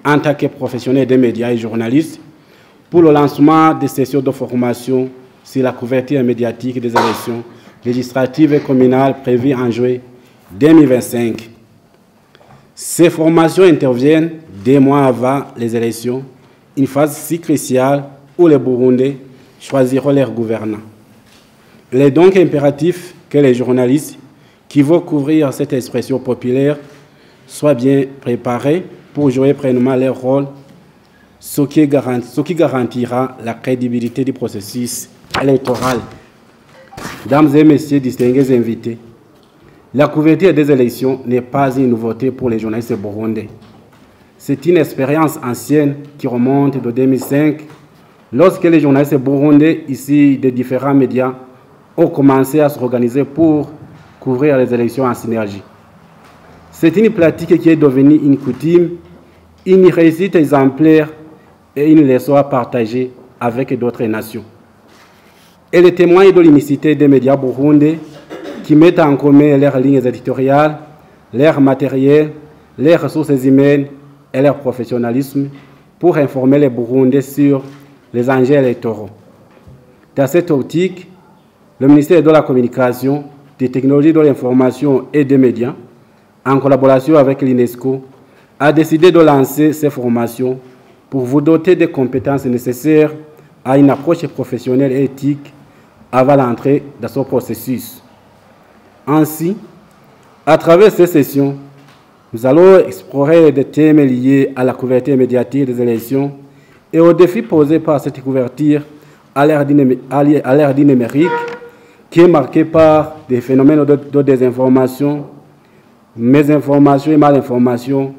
en tant que professionnels des médias et journalistes pour le lancement des sessions de formation sur la couverture médiatique des élections législatives et communales prévues en juillet 2025. Ces formations interviennent des mois avant les élections, une phase si cruciale où les Burundais choisiront leurs gouvernants. Il est donc impératif que les journalistes qui vont couvrir cette expression populaire soient bien préparés pour jouer pleinement leur rôle, ce qui garantira la crédibilité du processus électoral. Mesdames et messieurs, distingués invités, la couverture des élections n'est pas une nouveauté pour les journalistes burundais. C'est une expérience ancienne qui remonte de 2005, lorsque les journalistes burundais, ici des différents médias, ont commencé à s'organiser pour couvrir les élections en synergie. C'est une pratique qui est devenue une coutume, une réussite exemplaire et une leçon à partager avec d'autres nations. Elle témoigne de l'unicité des médias burundais qui mettent en commun leurs lignes éditoriales, leur matériel, leurs ressources humaines et leur professionnalisme pour informer les Burundais sur les enjeux électoraux. Dans cette optique, le ministère de la Communication, des Technologies de l'Information et des Médias, en collaboration avec l'UNESCO, a décidé de lancer ces formations pour vous doter des compétences nécessaires à une approche professionnelle et éthique avant l'entrée dans ce processus. Ainsi, à travers ces sessions, nous allons explorer des thèmes liés à la couverture médiatique des élections et aux défis posés par cette couverture à l'ère du numérique, qui est marquée par des phénomènes de désinformation, mésinformation et malinformation,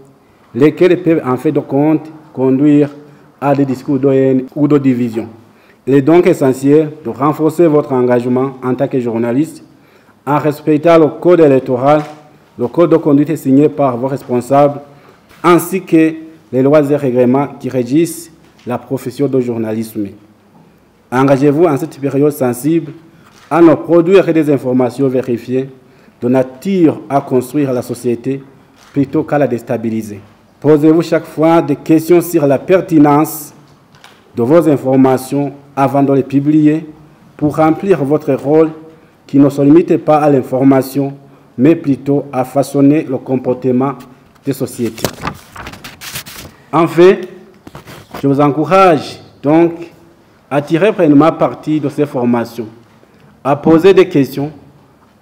lesquels peuvent en fait de compte conduire à des discours de haine ou de division. Il est donc essentiel de renforcer votre engagement en tant que journaliste en respectant le code électoral, le code de conduite signé par vos responsables, ainsi que les lois et règlements qui régissent la profession de journalisme. Engagez-vous en cette période sensible à ne produire des informations vérifiées de nature à construire la société plutôt qu'à la déstabiliser. Posez-vous chaque fois des questions sur la pertinence de vos informations avant de les publier pour remplir votre rôle qui ne se limite pas à l'information, mais plutôt à façonner le comportement des sociétés. Enfin, je vous encourage donc à tirer pleinement parti de ces formations, à poser des questions,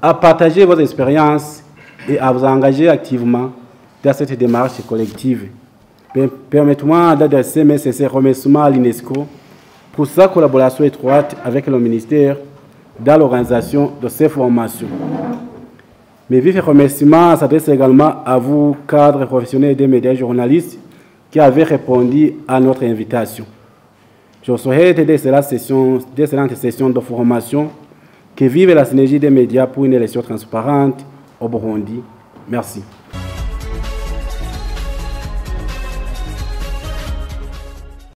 à partager vos expériences et à vous engager activement dans cette démarche collective. Permettez-moi d'adresser mes sincères remerciements à l'UNESCO pour sa collaboration étroite avec le ministère dans l'organisation de ces formations. Mes vifs remerciements s'adressent également à vous, cadres professionnels des médias et journalistes, qui avez répondu à notre invitation. Je vous souhaite d'excellentes sessions de formation qui vivent la synergie des médias pour une élection transparente au Burundi. Merci.